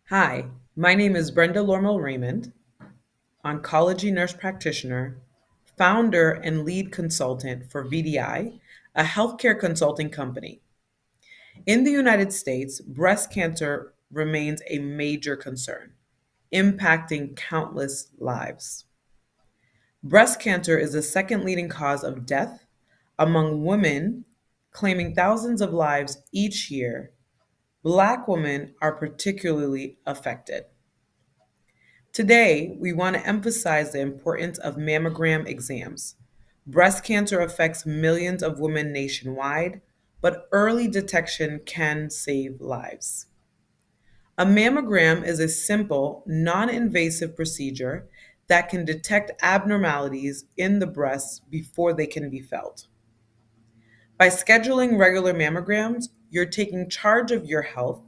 Hi, my name is Brenda Lormel Raymond, oncology nurse practitioner, founder and lead consultant for VDI, a healthcare consulting company. In the United States, breast cancer remains a major concern, impacting countless lives. Breast cancer is the second leading cause of death among women, claiming thousands of lives each year. Black women are particularly affected. Today, we want to emphasize the importance of mammogram exams. Breast cancer affects millions of women nationwide, but early detection can save lives. A mammogram is a simple, non invasive procedure that can detect abnormalities in the breasts before they can be felt. By scheduling regular mammograms, you're taking charge of your health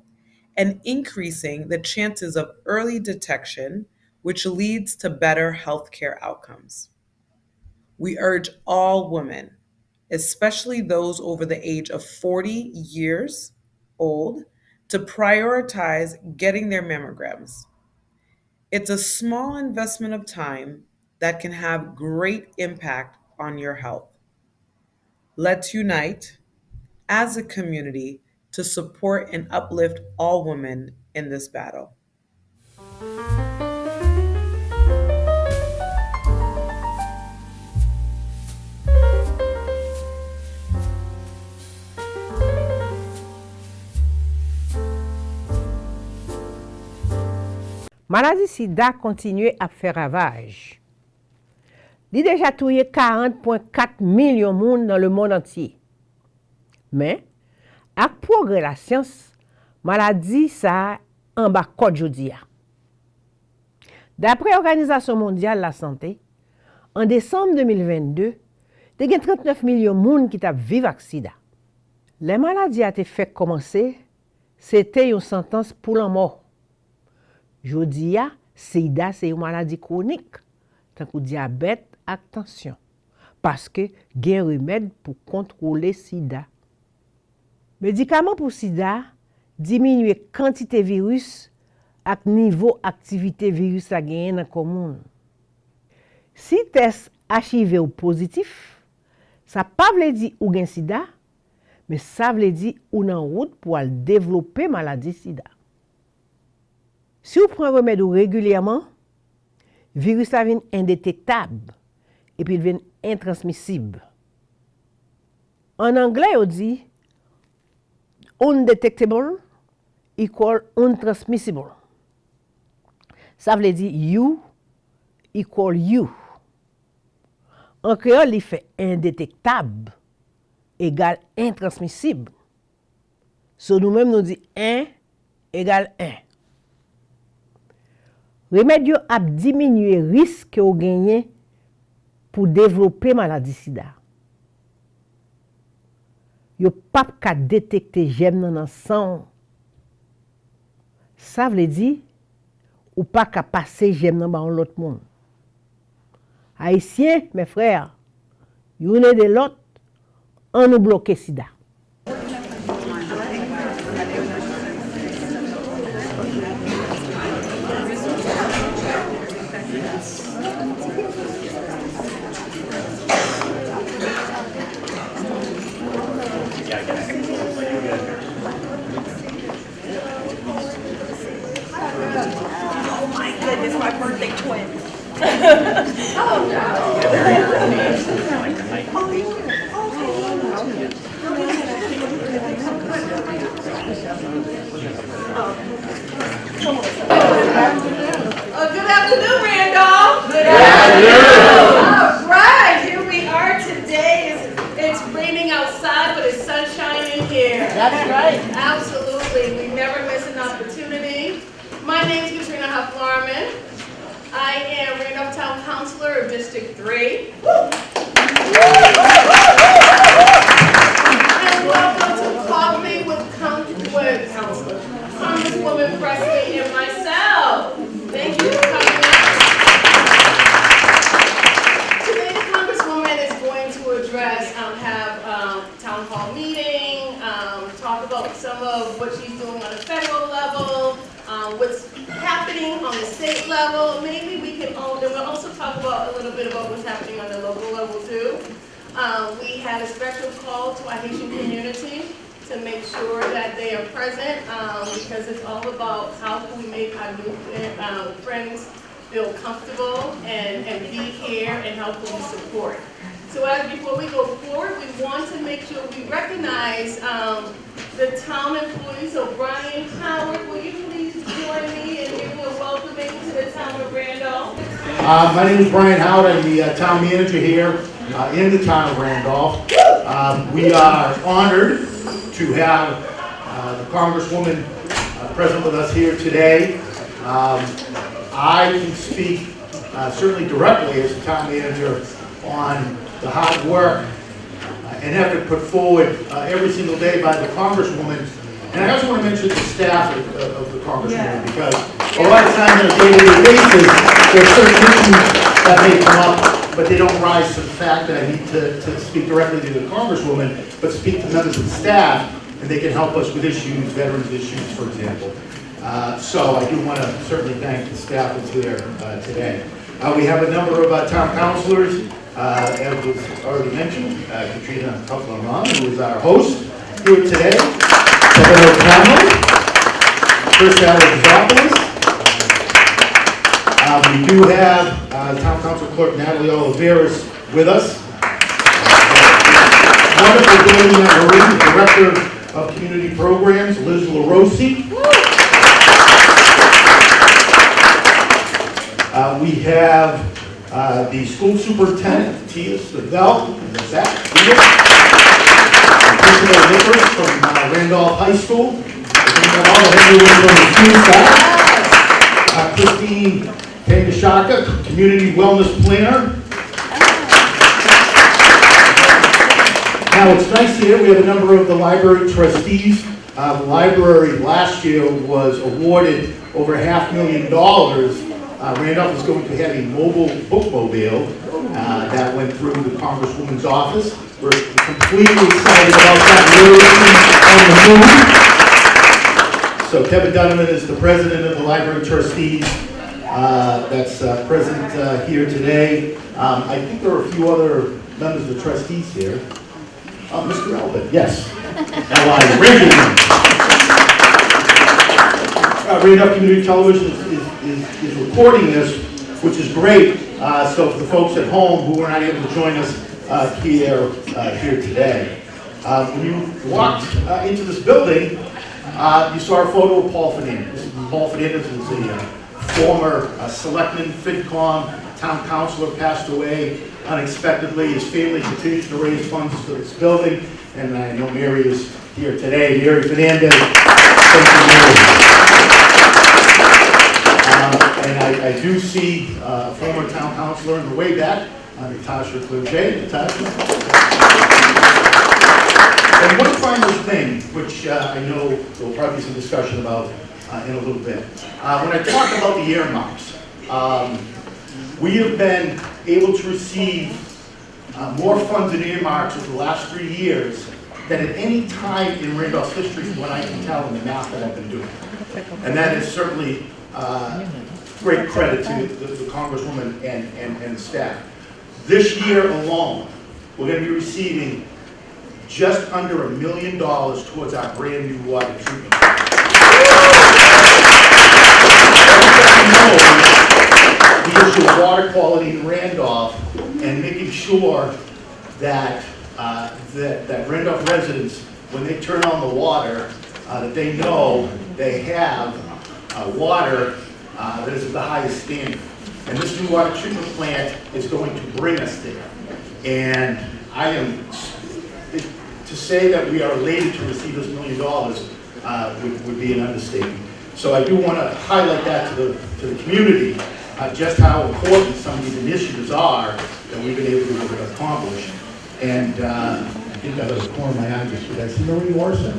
and increasing the chances of early detection, which leads to better healthcare outcomes. We urge all women, especially those over the age of 40 years old, to prioritize getting their mammograms. It's a small investment of time that can have great impact on your health. Let's unite as a community to support and uplift all women in this battle. Maladie sida kontinue ap fè ravaj. Li deja touye 40,4 milyon moun nan le moun antye. Men, ak progrè la syans, maladi sa an ba kod jodi ya. Dapre Organizasyon Mondial la Santé, en décembre 2022, te gen 39 milyon moun ki tap viv ak sida. Le maladi a te fèk komanse, se te yon sentans pou lan mor. Jodi ya, sida se yon maladi kronik, tankou diabet ak tansyon, paske gen remèd pou kontrole sida. Medikaman pou sida diminue kantite virus ak nivou aktivite virus a genyen nan komoun. Si test HIV ou pozitif, sa pa vle di ou gen sida, men sa vle di ou nan route pou al devlope maladi sida. Si ou pren remèd ou régulièrement, virus la vin indétectable et puis il vin intransmissible. En anglais, on dit undetectable equal untransmissible. Ça veut dire you equal you. En créole, il fait indétectable égale intransmissible. So nous-mêmes, nous dit 1 égale 1. Remèd yo ap diminue risque ou genyen pour développer maladie sida. Yo pap ka détecter gem nan sang. Ça veut dire ou pas ka passer gem nan ba l'autre monde. Haïtiens, mes frères, yon de l'autre, on nous bloque sida. It's my birthday twin. Oh no. Good afternoon, Randolph. Good afternoon. All right, here we are today. It's raining outside, but it's sunshine in here. That's right. Absolutely. We never miss an opportunity. My name is Katrina Huff-Larman. I am Randolph Town Councilor of District 3. And welcome to Coffee with Congresswoman Presley and myself. Thank you for coming out. Today the Congresswoman is going to address, have a town hall meeting, talk about some of what she's doing on a federal level, what's happening on the state level. Maybe we can, and we'll also talk about a little bit about what's happening on the local level too. We had a special call to our Haitian community to make sure that they are present, because it's all about how can we make our new friends feel comfortable and be here, and how can we support. So before we go forward, we want to make sure we recognize the town employees. So Brian Howard, will you please join me in giving a welcoming to the town of Randolph? My name is Brian Howard. I'm the town manager here in the town of Randolph. We are honored to have the Congresswoman present with us here today. I can speak certainly directly as the town manager on the hard work and effort put forward every single day by the Congresswoman. And I also want to mention the staff of the Congresswoman, because a lot of times on a day-to-day basis, there are certain issues that may come up, but they don't rise to the fact that I need to speak directly to the Congresswoman, but speak to members of the staff, and they can help us with issues, veterans issues, for example. So I do want to certainly thank the staff that's here today. We have a number of town councilors, as was already mentioned, Katrina Coughlin, who is our host here today, Kevin O'Connell, Chris Alexopoulos. We do have Town Council Clerk Natalie Oliveras with us. Wonderful building that we're in, Director of Community Programs, Liz LaRossi. We have the school superintendent, Tia Stavell, in the back. Principal Nicholas from Randolph High School. All the Christine Kangashaka, Community Wellness Planner. Now it's nice here, we have a number of the library trustees. The library last year was awarded over $500,000. Randolph is going to have a mobile bookmobile that went through the Congresswoman's office. We're completely excited about that on the move. So Kevin Donovan is the president of the library trustees that's present here today. I think there are a few other members of the trustees here. Mr. Albert, yes. Randolph Community Television is recording this, which is great. So for the folks at home who were not able to join us here today. When you walked into this building, you saw a photo of Paul Fernandez. Paul Fernandez is a former selectman, FinCom, town councilor, passed away unexpectedly. His family continues to raise funds for this building, and I know Mary is here today. Mary Fernandez. Thank you, Mary. And I do see a former town councilor in the way back, Natasha Clerget. Natasha. And one final thing, which I know there will probably be some discussion about in a little bit. When I talk about the earmarks, we have been able to receive more funds in earmarks over the last 3 years than at any time in Randolph's history, from what I can tell in the math that I've been doing. And that is certainly great credit to the Congresswoman and the staff. This year alone, we're going to be receiving just under $1 million towards our brand new water treatment. The issue of water quality in Randolph, and making sure that that Randolph residents, when they turn on the water, that they know they have water that is at the highest standard. And this new water treatment plant is going to bring us there. And I am, to say that we are elated to receive this $1 million would be an understatement. So I do want to highlight that to the community, just how important some of these initiatives are that we've been able to accomplish. And I think that was a corner of my eye just I see Marie Larson.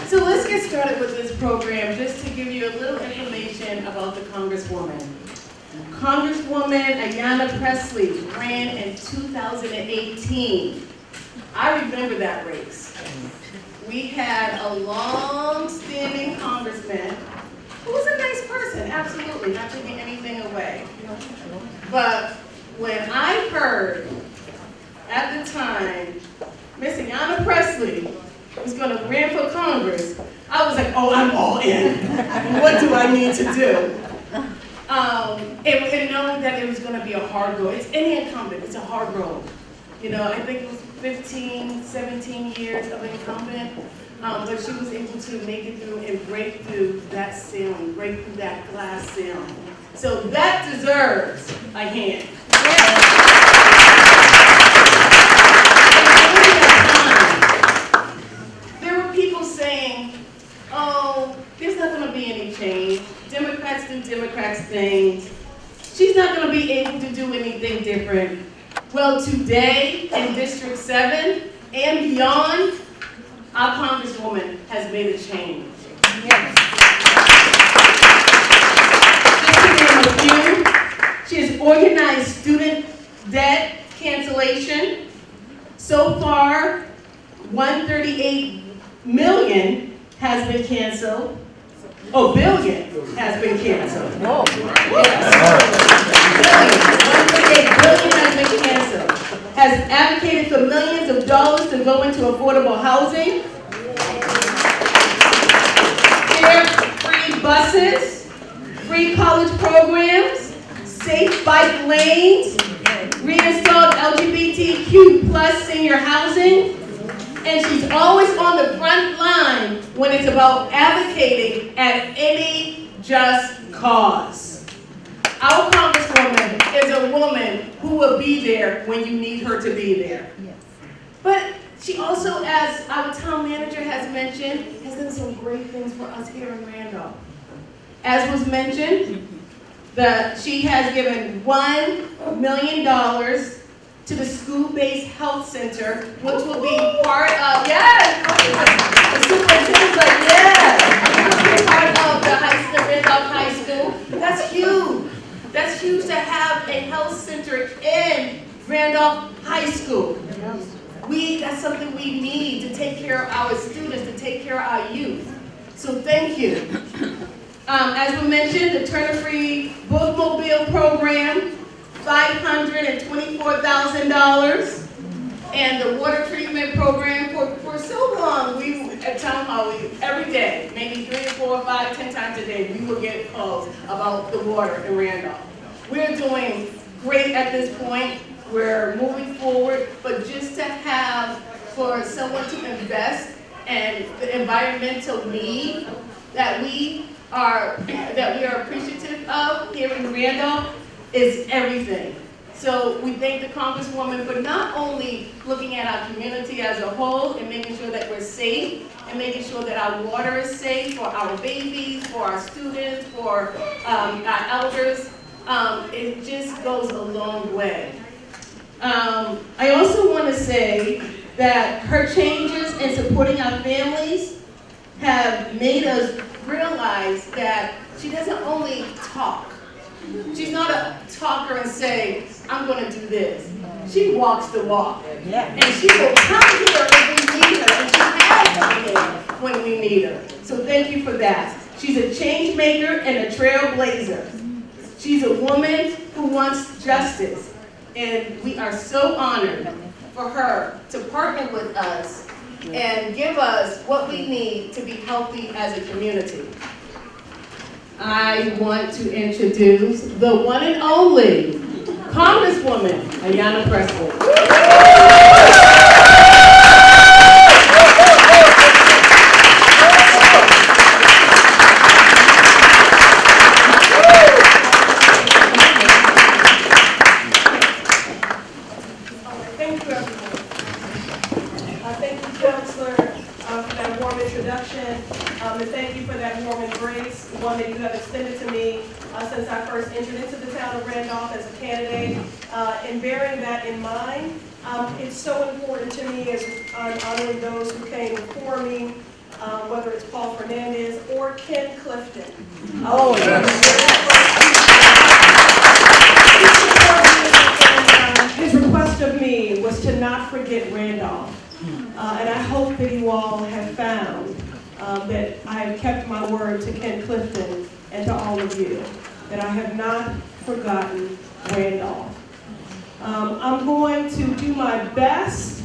So let's get started with this program, just to give you a little information about the Congresswoman. Congresswoman Ayanna Pressley ran in 2018. I remember that race. We had a long-standing congressman nice person, absolutely, not taking anything away. But when I heard at the time Miss Ayanna Pressley was going to run for Congress, I was like, oh, I'm all in. What do I need to do? And knowing that it was going to be a hard road. It's any incumbent, it's a hard road. You know, I think it was 15, 17 years of incumbent, but she was able to make it through and break through that ceiling, break through that glass ceiling. So that deserves a hand. There were people saying, oh, there's not going to be any change. Democrats do Democrats things. She's not going to be able to do anything different. Well, today in District 7 and beyond, our Congresswoman has made a change. Yes. Just to name a few, she has organized student debt cancellation. So far, 138 million has been canceled. Oh, billion has been canceled. Whoa. Yes. Billion. 138 billion has been canceled. Has advocated for millions of dollars to go into affordable housing. Fare-free buses, free college programs, safe bike lanes, reinstalled LGBTQ plus senior housing, and she's always on the front line when it's about advocating at any just cause. Our Congresswoman is a woman who will be there when you need her to be there. But she also, as our town manager has mentioned, has done some great things for us here in Randolph. As was mentioned, she has given $1 million to the school-based health center, which will be part of, yes, the superintendent's like, yes, part of the Randolph High School. That's huge. That's huge to have a health center in Randolph High School. That's something we need to take care of our students, to take care of our youth. So thank you. As we mentioned, the Turner-Free Bookmobile program, $524,000, and the water treatment program for so long. We at town hall every day, maybe 3 or 4 or 5, 10 times a day, we will get calls about the water in Randolph. We're doing great at this point. We're moving forward, but just to have for someone to invest in the environmental need that we are appreciative of here in Randolph is everything. So we thank the Congresswoman for not only looking at our community as a whole and making sure that we're safe and making sure that our water is safe for our babies, for our students, for our elders. It just goes a long way. I also want to say that her changes in supporting our families have made us realize that she doesn't only talk. She's not a talker and say, I'm going to do this. She walks the walk. Yeah. And she will come here if we need her. And she has come here when we need her. So thank you for that. She's a change maker and a trailblazer. She's a woman who wants justice. And we are so honored for her to partner with us and give us what we need to be healthy as a community. I want to introduce the one and only Congresswoman Ayanna Pressley. Thank you, everyone. Thank you, Counselor, for that warm introduction, and thank you for that warm embrace, the one that you have extended to me since I first entered into the town of Randolph as a candidate. And bearing that in mind, it's so important to me as I'm honoring those who came before me, whether it's Paul Fernandez or Ken Clifton. Oh, his request of me was to not forget Randolph. And I hope that you all have found that I have kept my word to Ken Clifton and to all of you that I have not forgotten Randolph. I'm going to do my best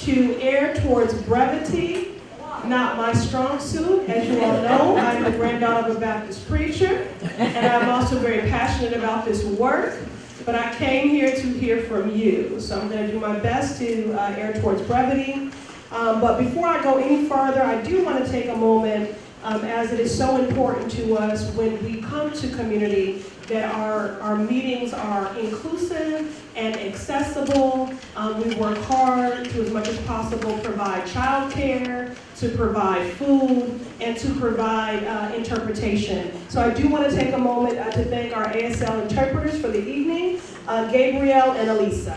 to err towards brevity, not my strong suit. As you all know, I'm the granddaughter of a Baptist preacher, and I'm also very passionate about this work, but I came here to hear from you. So I'm going to do my best to err towards brevity. But before I go any further, I do want to take a moment, as it is so important to us when we come to community, that our meetings are inclusive and accessible. We work hard to, as much as possible, provide childcare, to provide food, and to provide interpretation. So I do want to take a moment to thank our ASL interpreters for the evening, Gabriel and Elisa.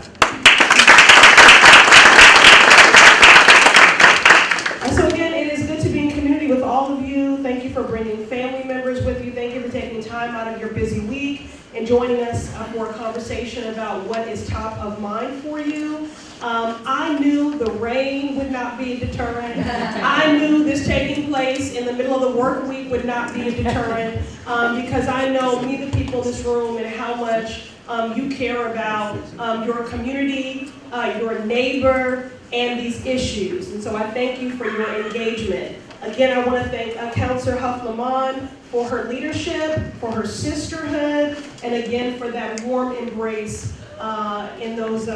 And so again, it is good to be in community with all of you. Thank you for bringing family members with you. Thank you for taking time out of your busy week and joining us for a conversation about what is top of mind for you. I knew the rain would not be a deterrent. I knew this taking place in the middle of the work week would not be a deterrent, because I know me, the people in this room, and how much you care about your community, your neighbor, and these issues. And so I thank you for your engagement. Again, I want to thank Councillor Huff-Lamont for her leadership, for her sisterhood, and again for that warm embrace in those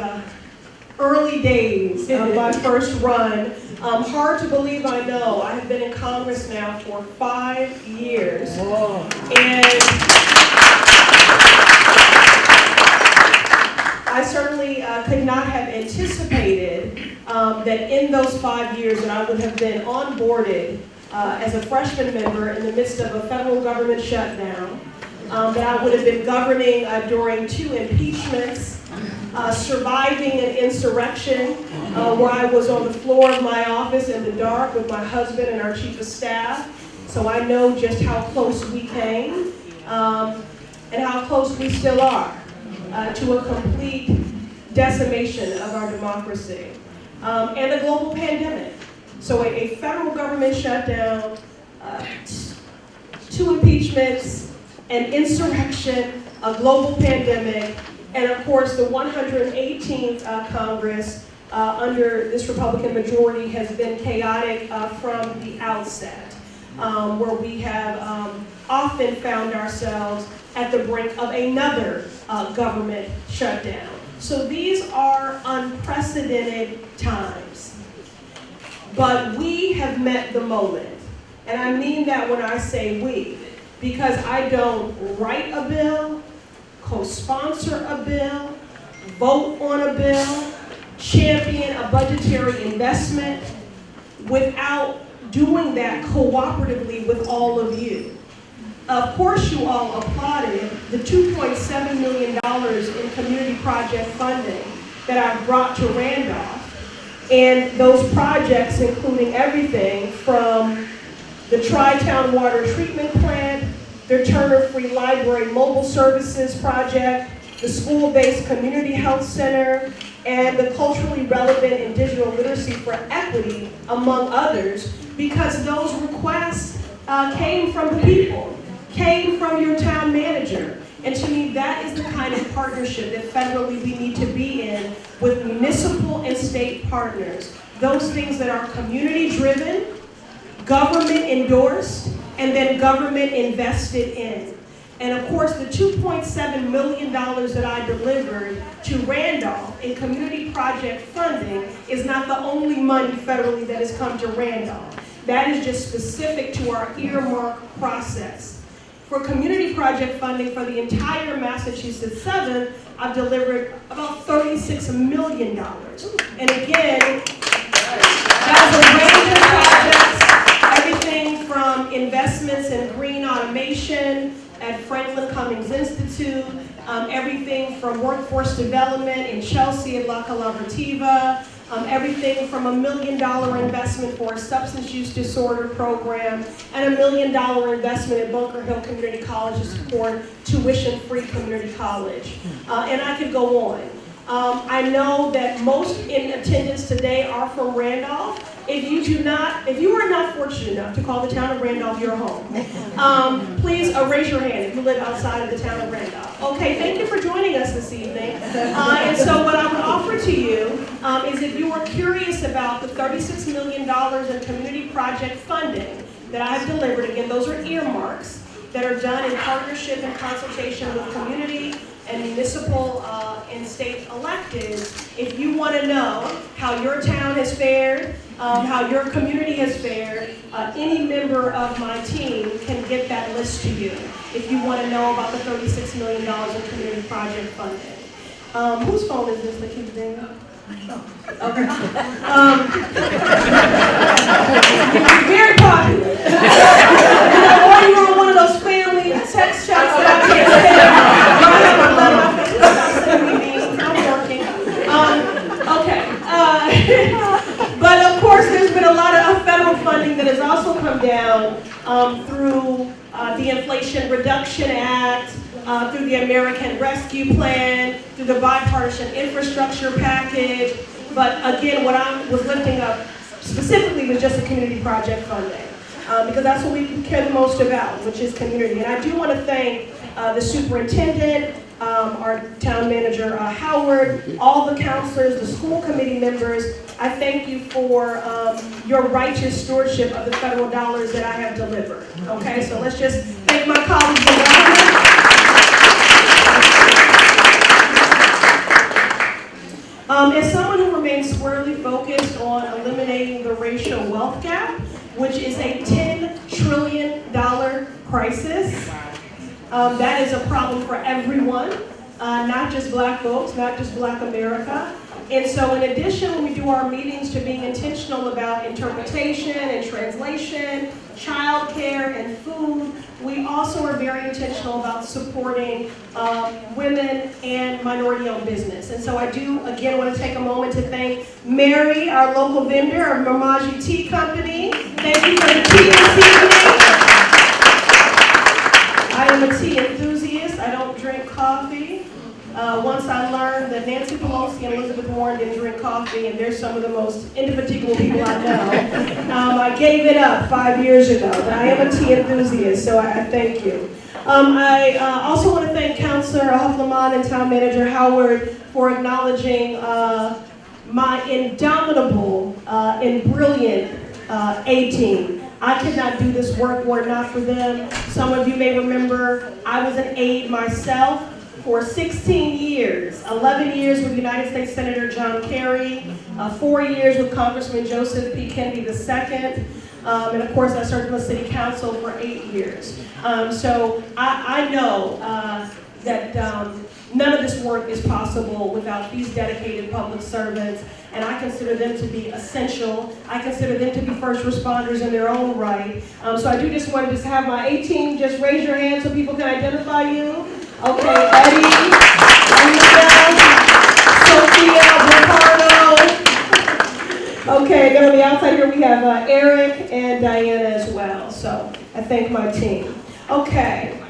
early days of my first run. Hard to believe, I know. I have been in Congress now for 5 years. Whoa. And I certainly could not have anticipated that in those 5 years that I would have been onboarded as a freshman member in the midst of a federal government shutdown, that I would have been governing during 2 impeachments, surviving an insurrection where I was on the floor of my office in the dark with my husband and our chief of staff. So I know just how close we came and how close we still are to a complete decimation of our democracy. And a global pandemic. So a federal government shutdown, 2 impeachments, an insurrection, a global pandemic, and of course the 118th Congress under this Republican majority has been chaotic from the outset, where we have often found ourselves at the brink of another government shutdown. So these are unprecedented times. But we have met the moment. And I mean that when I say we, because I don't write a bill, co-sponsor a bill, vote on a bill, champion a budgetary investment without doing that cooperatively with all of you. Of course, you all applauded the $2.7 million in community project funding that I've brought to Randolph. And those projects, including everything from the Tri-Town Water Treatment Plant, the Turner Free Library Mobile Services Project, the School-Based Community Health Center, and the Culturally Relevant and Digital Literacy for Equity, among others, because those requests came from the people, came from your town manager. And to me, that is the kind of partnership that federally we need to be in with municipal and state partners. Those things that are community-driven, government-endorsed, and then government invested in. And of course, the $2.7 million that I delivered to Randolph in community project funding is not the only money federally that has come to Randolph. That is just specific to our earmark process. For community project funding for the entire Massachusetts 7, I've delivered about $36 million. And again, that was a range of projects, everything from investments in green automation at Franklin Cummings Institute, everything from workforce development in Chelsea at La Collaborativa, everything from $1 million investment for a substance use disorder program, and $1 million investment at Bunker Hill Community College to support tuition-free community college. And I could go on. I know that most in attendance today are from Randolph, If you are not fortunate enough to call the town of Randolph your home, please raise your hand if you live outside of the town of Randolph. Okay, thank you for joining us this evening. And so what I would offer to you is if you are curious about the $36 million in community project funding that I have delivered, again, those are earmarks that are done in partnership and consultation with community and municipal and state electeds. If you want to know how your town has fared, how your community has fared, any member of my team can get that list to you if you want to know about the $36 million in community project funding. Whose phone is this that keeps ringing? Okay. Very popular. Or you're on one of those family text chats that I can't stand. I'm working. But of course, there's been a lot of federal funding that has also come down through the Inflation Reduction Act, through the American Rescue Plan, through the bipartisan infrastructure package. But again, what I was lifting up specifically was just the community project funding, because that's what we care the most about, which is community. And I do want to thank the superintendent, our town manager, Howard, all the counselors, the school committee members. I thank you for your righteous stewardship of the federal dollars that I have delivered. Okay, so let's just thank my colleagues in government. As someone who remains squarely focused on eliminating the racial wealth gap, which is a $10 trillion crisis, that is a problem for everyone, not just black folks, not just black America. And so in addition, when we do our meetings, to being intentional about interpretation and translation, childcare and food, we also are very intentional about supporting women and minority-owned business. And so I do, again, want to take a moment to thank Mary, our local vendor, our Mosaique Tea Company. Thank you for the tea this evening. I am a tea enthusiast. I don't drink coffee. Once I learned that Nancy Pelosi and Elizabeth Warren didn't drink coffee, and they're some of the most indefatigable people I know, I gave it up 5 years ago. But I am a tea enthusiast, so I thank you. I also want to thank Councilor Huffleman and Town Manager Howard for acknowledging my indomitable and brilliant A-team. I could not do this work were it not for them. Some of you may remember I was an aide myself for 16 years, 11 years with United States Senator John Kerry, 4 years with Congressman Joseph P. Kennedy II, and of course I served on the City Council for 8 years. So I know that none of this work is possible without these dedicated public servants, and I consider them to be essential. I consider them to be first responders in their own right. So I do just want to have my A-team just raise your hand so people can identify you. Okay, Eddie, Sophia, Ricardo. Okay, then on the outside here we have Eric and Diana as well. So I thank my team. Okay,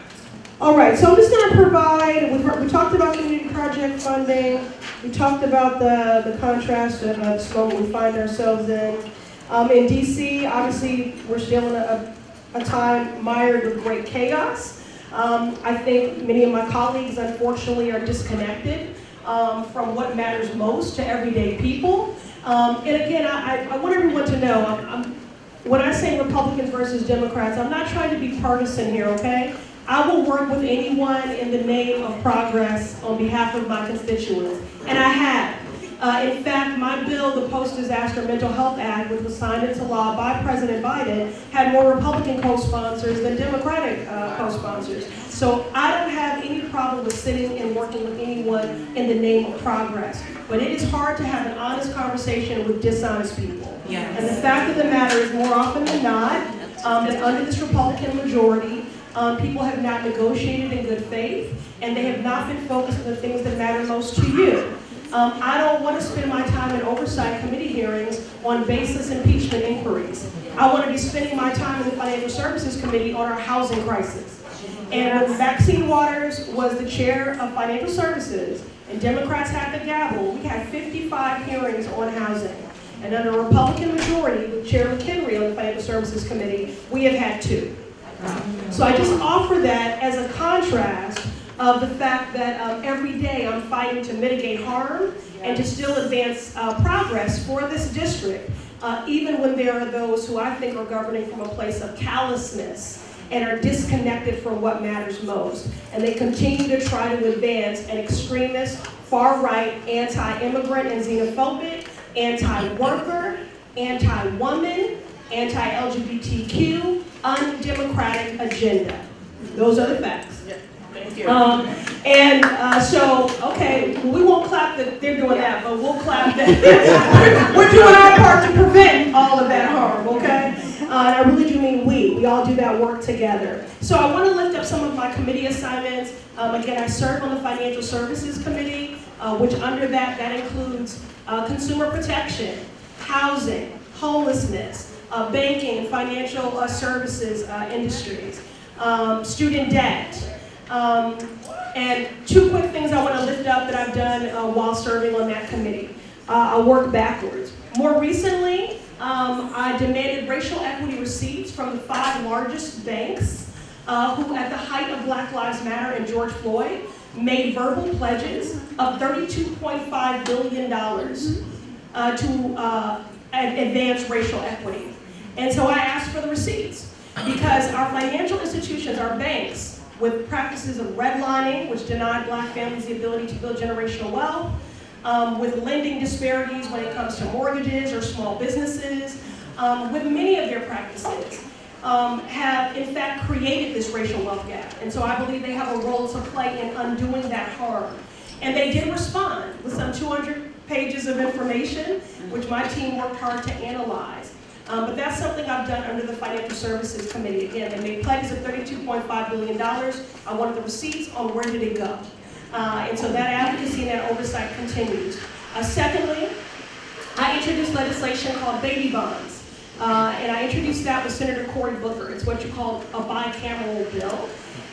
all right, so I'm just going to provide, we talked about community project funding. We talked about the contrast of this moment we find ourselves in. In DC, obviously, we're still in a time mired with great chaos. I think many of my colleagues, unfortunately, are disconnected from what matters most to everyday people. And again, I want everyone to know, when I say Republicans versus Democrats, I'm not trying to be partisan here, okay? I will work with anyone in the name of progress on behalf of my constituents, and I have. In fact, my bill, the Post-Disaster Mental Health Act, which was signed into law by President Biden, had more Republican co-sponsors than Democratic co-sponsors. So I don't have any problem with sitting and working with anyone in the name of progress. But it is hard to have an honest conversation with dishonest people. Yes. And the fact of the matter is, more often than not, that under this Republican majority, people have not negotiated in good faith, and they have not been focused on the things that matter most to you. I don't want to spend my time in oversight committee hearings on baseless impeachment inquiries. I want to be spending my time in the Financial Services Committee on our housing crisis. And when Maxine Waters was the chair of Financial Services, and Democrats had the gavel, we had 55 hearings on housing. And under a Republican majority with Chair McHenry on the Financial Services Committee, we have had 2. So I just offer that as a contrast of the fact that every day I'm fighting to mitigate harm and to still advance progress for this district, even when there are those who I think are governing from a place of callousness and are disconnected from what matters most. And they continue to try to advance an extremist, far-right, anti-immigrant and xenophobic, anti-worker, anti-woman, anti-LGBTQ, undemocratic agenda. Those are the facts. Yeah, thank you. So, okay, we won't clap that they're doing that, but we'll clap that we're doing our part to prevent all of that harm, okay? And I really do mean we all do that work together. So I want to lift up some of my committee assignments. Again, I serve on the Financial Services Committee, which under that includes consumer protection, housing, homelessness, banking and financial services industries, student debt. And 2 quick things I want to lift up that I've done while serving on that committee. I'll work backwards. More recently, I demanded racial equity receipts from the 5 largest banks who, at the height of Black Lives Matter and George Floyd, made verbal pledges of $32.5 billion to advance racial equity. And so I asked for the receipts because our financial institutions, our banks, with practices of redlining, which denied Black families the ability to build generational wealth, with lending disparities when it comes to mortgages or small businesses, with many of their practices, have in fact created this racial wealth gap. And so I believe they have a role to play in undoing that harm. And they did respond with some 200 pages of information, which my team worked hard to analyze. But that's something I've done under the Financial Services Committee. Again, they made pledges of $32.5 billion. I wanted the receipts on where did it go. And so that advocacy and that oversight continues. Secondly, I introduced legislation called baby bonds. And I introduced that with Senator Cory Booker. It's what you call a bicameral bill.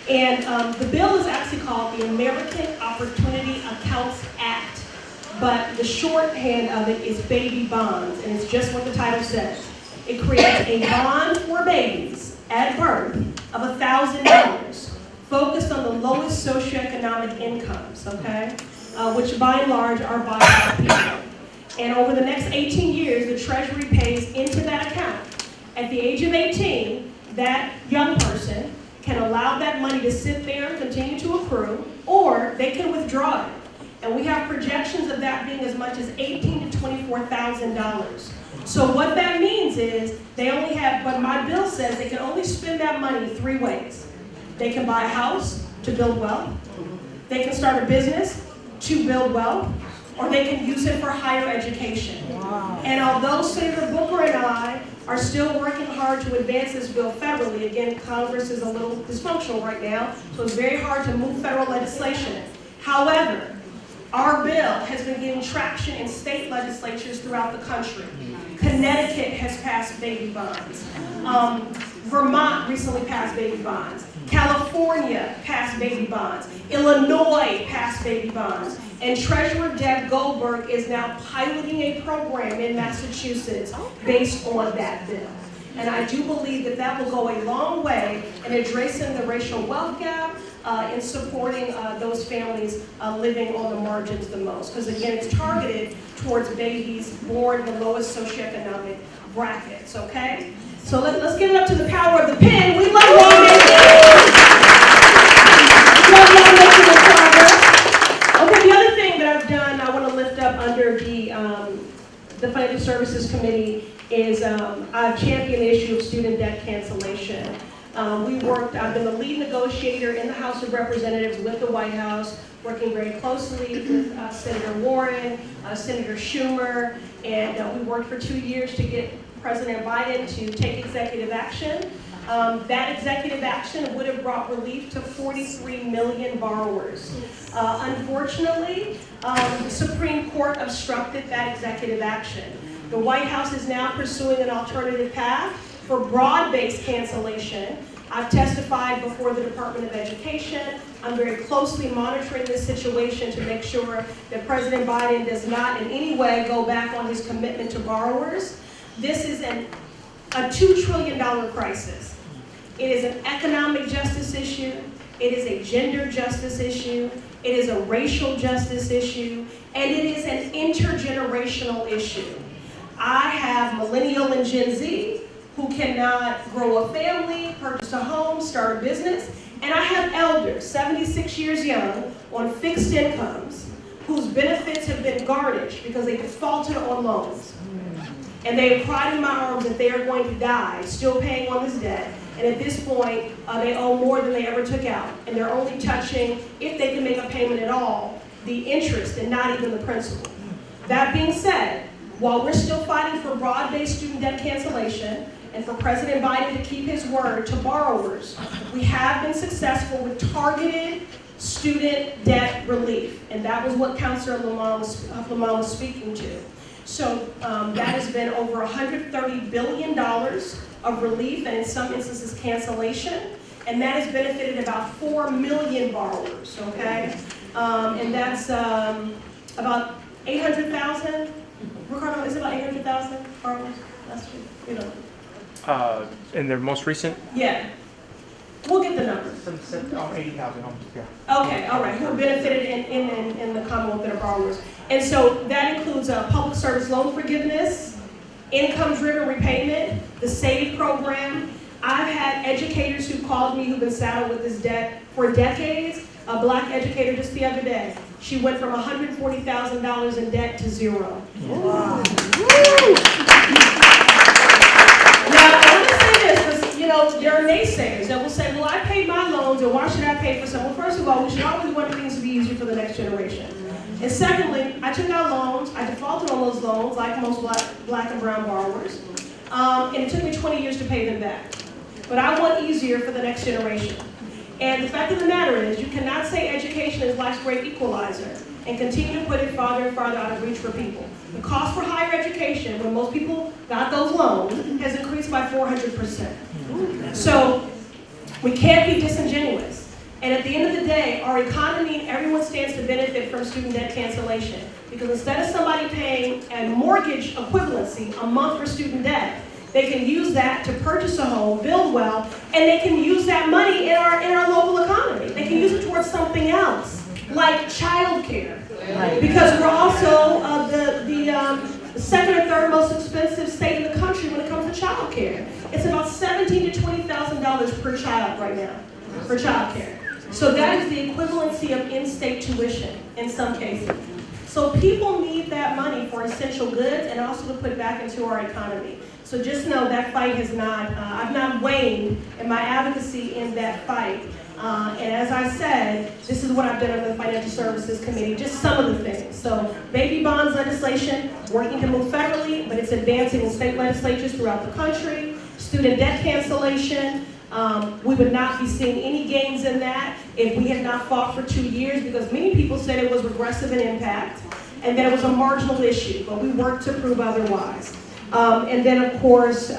And the bill is actually called the American Opportunity Accounts Act. But the shorthand of it is baby bonds, and it's just what the title says. It creates a bond for babies at birth of $1,000, focused on the lowest socioeconomic incomes, okay? Which by and large are Black people. And over the next 18 years, the Treasury pays into that account. At the age of 18, that young person can allow that money to sit there and continue to accrue, or they can withdraw it. And we have projections of that being as much as $18,000 to $24,000. So what that means is they only have, but my bill says they can only spend that money 3 ways. They can buy a house to build wealth, they can start a business to build wealth, or they can use it for higher education. Wow. And although Senator Booker and I are still working hard to advance this bill federally, again, Congress is a little dysfunctional right now, so it's very hard to move federal legislation. However, our bill has been getting traction in state legislatures throughout the country. Connecticut has passed baby bonds. Vermont recently passed baby bonds. California passed baby bonds. Illinois passed baby bonds. And Treasurer Deb Goldberg is now piloting a program in Massachusetts based on that bill. And I do believe that that will go a long way in addressing the racial wealth gap, in supporting those families living on the margins the most. Because again, it's targeted towards babies born in the lowest socioeconomic brackets, okay? So let's get it up to the power of the pen. We love y'all making progress. Okay, the other thing that I've done, I want to lift up under the Financial Services Committee is I've championed the issue of student debt cancellation. I've been the lead negotiator in the House of Representatives with the White House, working very closely with Senator Warren, Senator Schumer, and we worked for 2 years to get President Biden to take executive action. That executive action would have brought relief to 43 million borrowers. Unfortunately, the Supreme Court obstructed that executive action. The White House is now pursuing an alternative path For broad-based cancellation, I've testified before the Department of Education. I'm very closely monitoring this situation to make sure that President Biden does not in any way go back on his commitment to borrowers. This is a $2 trillion crisis. It is an economic justice issue. It is a gender justice issue. It is a racial justice issue. And it is an intergenerational issue. I have millennial and Gen Z who cannot grow a family, purchase a home, start a business. And I have elders, 76 years young, on fixed incomes, whose benefits have been garnished because they defaulted on loans. And they have cried in my arms that they are going to die, still paying on this debt. And at this point, they owe more than they ever took out. And they're only touching, if they can make a payment at all, the interest and not even the principal. That being said, while we're still fighting for broad-based student debt cancellation, and for President Biden to keep his word to borrowers, we have been successful with targeted student debt relief. And that was what Councilor Lamont was speaking to. So that has been over $130 billion of relief, and in some instances cancellation. And that has benefited about 4 million borrowers, okay? And that's about 800,000. Ricardo, is it about 800,000 borrowers? Last week, you know. In the most recent? Yeah. We'll get the numbers. 80,000 homes, yeah. Okay, all right, who are benefited in the Commonwealth that are borrowers. And so that includes public service loan forgiveness, income-driven repayment, the SAVE program. I've had educators who called me who've been saddled with this debt for decades. A black educator just the other day. She went from $140,000 in debt to zero. Wow. Now, I want to say this, because, you know, there are naysayers that will say, well, I paid my loans, and why should I pay for some? Well, first of all, we should always want things to be easier for the next generation. And secondly, I took out loans, I defaulted on those loans, like most black and brown borrowers, and it took me 20 years to pay them back. But I want easier for the next generation. And the fact of the matter is, you cannot say education is life's great equalizer and continue to put it farther and farther out of reach for people. The cost for higher education, when most people got those loans, has increased by 400%. So we can't be disingenuous. And at the end of the day, our economy, everyone stands to benefit from student debt cancellation. Because instead of somebody paying a mortgage equivalency a month for student debt, they can use that to purchase a home, build wealth, and they can use that money in our local economy. They can use it towards something else, like child care. Because we're also the second or third most expensive state in the country when it comes to child care. It's about $17,000 to $20,000 per child right now for child care. So that is the equivalency of in-state tuition in some cases. So people need that money for essential goods and also to put back into our economy. So just know that fight has not, I've not waned in my advocacy in that fight. And as I said, this is what I've done on the Financial Services Committee, just some of the things. So baby bonds legislation, working to move federally, but it's advancing in state legislatures throughout the country. Student debt cancellation, we would not be seeing any gains in that if we had not fought for 2 years, because many people said it was regressive in impact and that it was a marginal issue, but we worked to prove otherwise. And then, of course,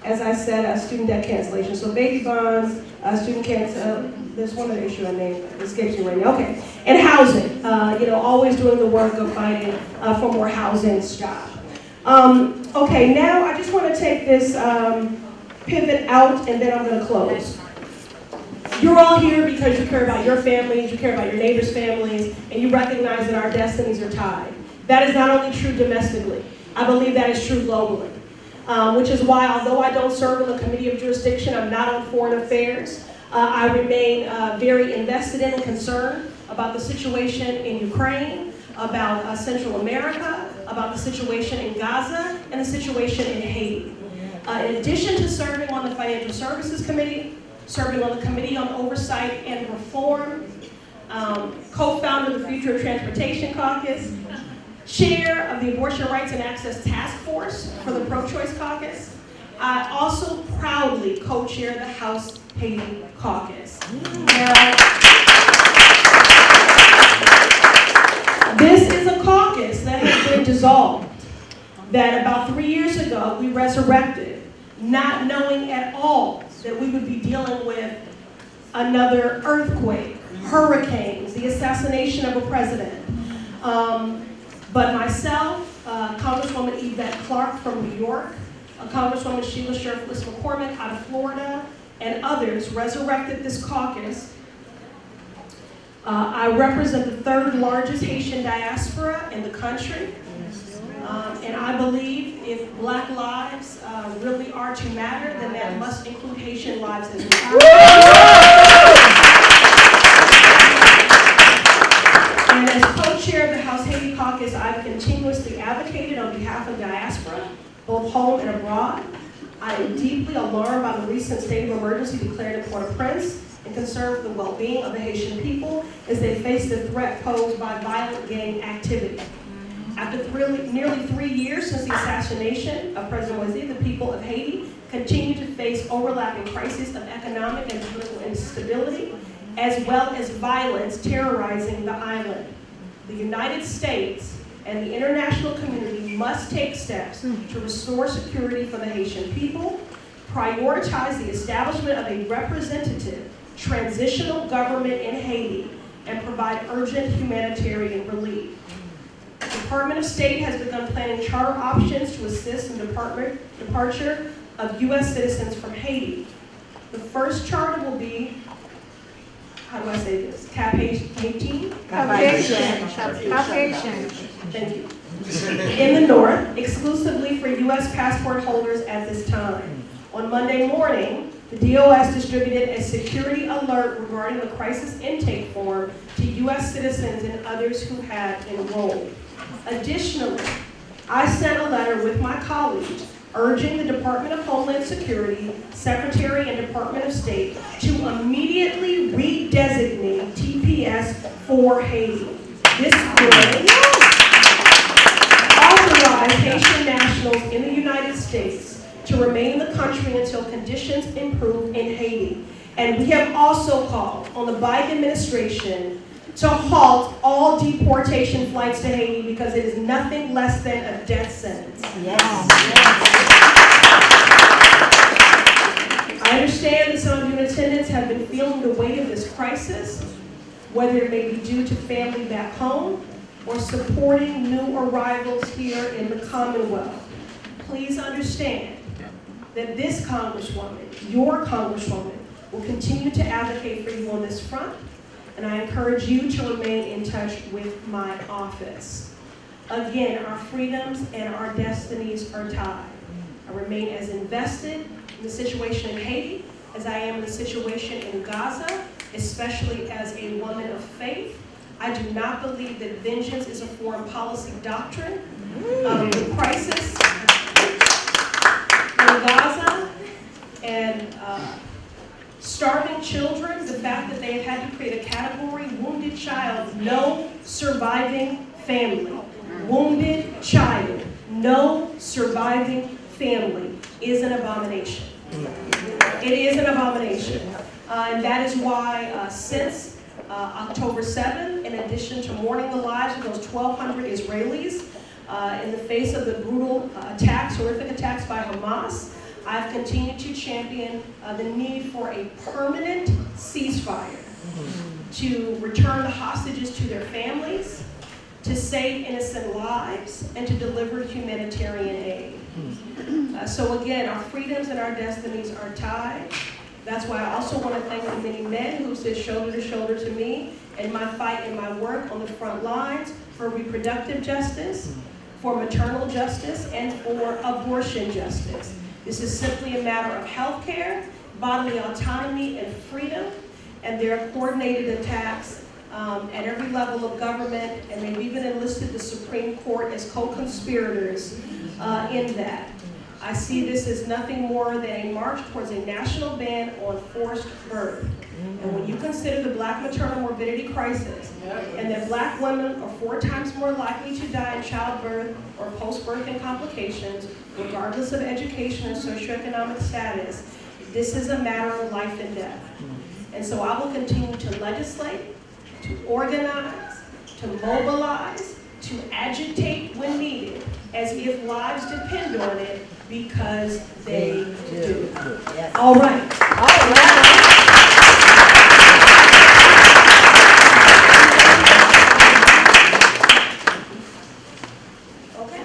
as I said, student debt cancellation. So baby bonds, student cancel. There's one other issue I named. It escapes me right now. Okay, and housing. Always doing the work of fighting for more housing stock. Okay, now I just want to take this pivot out, and then I'm going to close. You're all here because you care about your families, you care about your neighbors' families, and you recognize that our destinies are tied. That is not only true domestically, I believe that is true globally. Which is why, although I don't serve in the Committee of Jurisdiction, I'm not on Foreign Affairs, I remain very invested in and concerned about the situation in Ukraine, about Central America, about the situation in Gaza, and the situation in Haiti. In addition to serving on the Financial Services Committee, serving on the Committee on Oversight and Reform, co-founder of the Future of Transportation Caucus, chair of the Abortion Rights and Access Task Force for the Pro-Choice Caucus. I also proudly co-chair the House Haiti Caucus. Now, this is a caucus that has been dissolved. that about 3 years ago we resurrected, not knowing at all that we would be dealing with another earthquake, hurricanes, the assassination of a president. But myself, Congresswoman Yvette Clarke from New York, Congresswoman Sheila Shurflis McCormick out of Florida, and others resurrected this caucus. I represent the third largest Haitian diaspora in the country. And I believe if Black lives really are to matter, then that must include Haitian lives as well. And as co-chair of the House Haiti Caucus, I've continuously advocated on behalf of diaspora, both home and abroad. I am deeply alarmed by the recent state of emergency declared in Port-au-Prince and concerned for the well-being of the Haitian people as they face the threat posed by violent gang activity. After nearly 3 years since the assassination of President Mosaique, the people of Haiti continue to face overlapping crises of economic and political instability, as well as violence terrorizing the island. The United States and the international community must take steps to restore security for the Haitian people, prioritize the establishment of a representative transitional government in Haiti, and provide urgent humanitarian relief. The Department of State has begun planning charter options to assist in departure of U.S. citizens from Haiti. The first charter will be, how do I say this? Cap-Haitian? Cap-Haitian. Thank you. In the north, exclusively for U.S. passport holders at this time. On Monday morning, the DOS distributed a security alert regarding the crisis intake form to U.S. citizens and others who had enrolled. Additionally, I sent a letter with my colleagues urging the Department of Homeland Security, Secretary, and Department of State to immediately redesignate TPS for Haiti. This would authorize Haitian nationals in the United States to remain in the country until conditions improve in Haiti. And we have also called on the Biden administration to halt all deportation flights to Haiti because it is nothing less than a death sentence. Yes. I understand that some of you in attendance have been feeling the weight of this crisis, whether it may be due to family back home or supporting new arrivals here in the Commonwealth. Please understand that this Congresswoman, your Congresswoman, will continue to advocate for you on this front, and I encourage you to remain in touch with my office. Again, our freedoms and our destinies are tied. I remain as invested in the situation in Haiti as I am in the situation in Gaza, especially as a woman of faith. I do not believe that vengeance is a foreign policy doctrine. The crisis in Gaza and starving children, the fact that they have had to create a category, wounded child, no surviving family. Wounded child, no surviving family is an abomination. It is an abomination. And that is why since October 7th, in addition to mourning the lives of those 1,200 Israelis in the face of the brutal attacks, horrific attacks by Hamas, I've continued to champion the need for a permanent ceasefire, to return the hostages to their families, to save innocent lives, and to deliver humanitarian aid. So again, our freedoms and our destinies are tied. That's why I also want to thank the many men who sit shoulder to shoulder to me in my fight and my work on the front lines for reproductive justice, for maternal justice, and for abortion justice. This is simply a matter of health care, bodily autonomy, and freedom, and there are coordinated attacks at every level of government, and they've even enlisted the Supreme Court as co-conspirators in that. I see this as nothing more than a march towards a national ban on forced birth. And when you consider the Black maternal morbidity crisis, and that Black women are 4 times more likely to die in childbirth or post-birth complications, regardless of education and socioeconomic status, this is a matter of life and death. And so I will continue to legislate, to organize, to mobilize, to agitate when needed, as if lives depend on it, because they do. All right. Okay.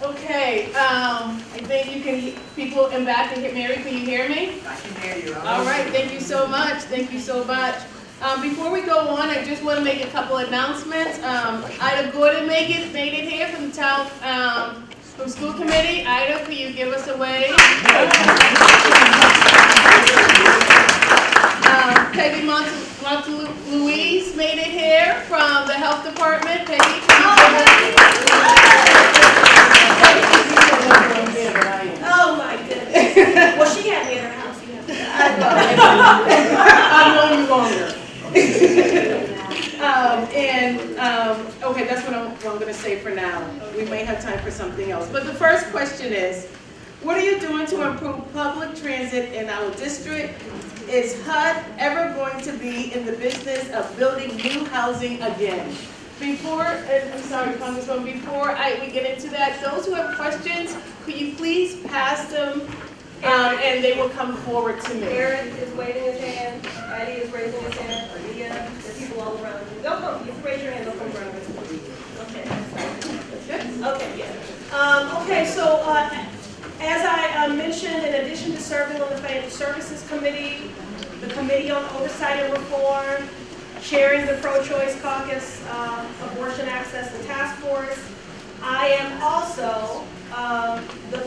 Okay, I think you can, people in back can hear, Mary, can you hear me? I can hear you. All right, thank you so much, thank you so much. Before we go on, I just want to make a couple announcements. Ida Gordon made it here from the town, from school committee. Ida, can you give us a wave? Peggy Louise made it here from the health department. Peggy, can you Oh my goodness. Well, she had me at her house. I've known you longer. Okay, that's what I'm going to say for now. We may have time for something else. But the first question is, what are you doing to improve public transit in our district? Is HUD ever going to be in the business of building new housing again? Before, I'm sorry, Congresswoman, before we get into that, those who have questions, could you please pass them, and they will come forward to me. Aaron is waving his hand, Eddie is raising his hand, Aaliyah, there are people all around you. They'll come, you can raise your hand, they'll come around you. Okay, yeah. Okay, so as I mentioned, in addition to serving on the Family Services Committee, the Committee on Oversight and Reform, chairing the Pro-Choice Caucus, Abortion Access and Task Force, I am also the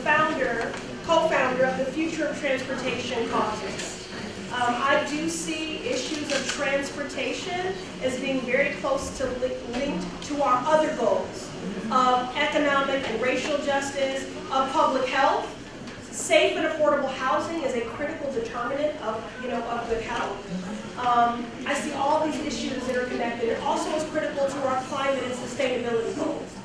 co-founder of the Future of Transportation Caucus. I do see issues of transportation as being very close to linked to our other goals of economic and racial justice, of public health. Safe and affordable housing is a critical determinant of good health. I see all these issues that are connected. It also is critical to our climate and sustainability goals.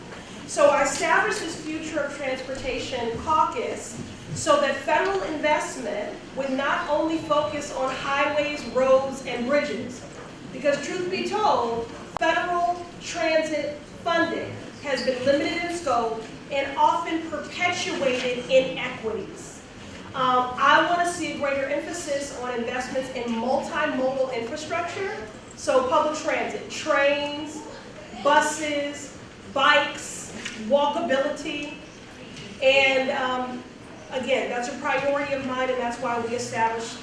So I established this Future of Transportation Caucus so that federal investment would not only focus on highways, roads, and bridges, because truth be told, federal transit funding has been limited in scope and often perpetuated inequities. I want to see a greater emphasis on investments in multimodal infrastructure, so public transit, trains, buses, bikes, walkability, and again, that's a priority of mine, and that's why we established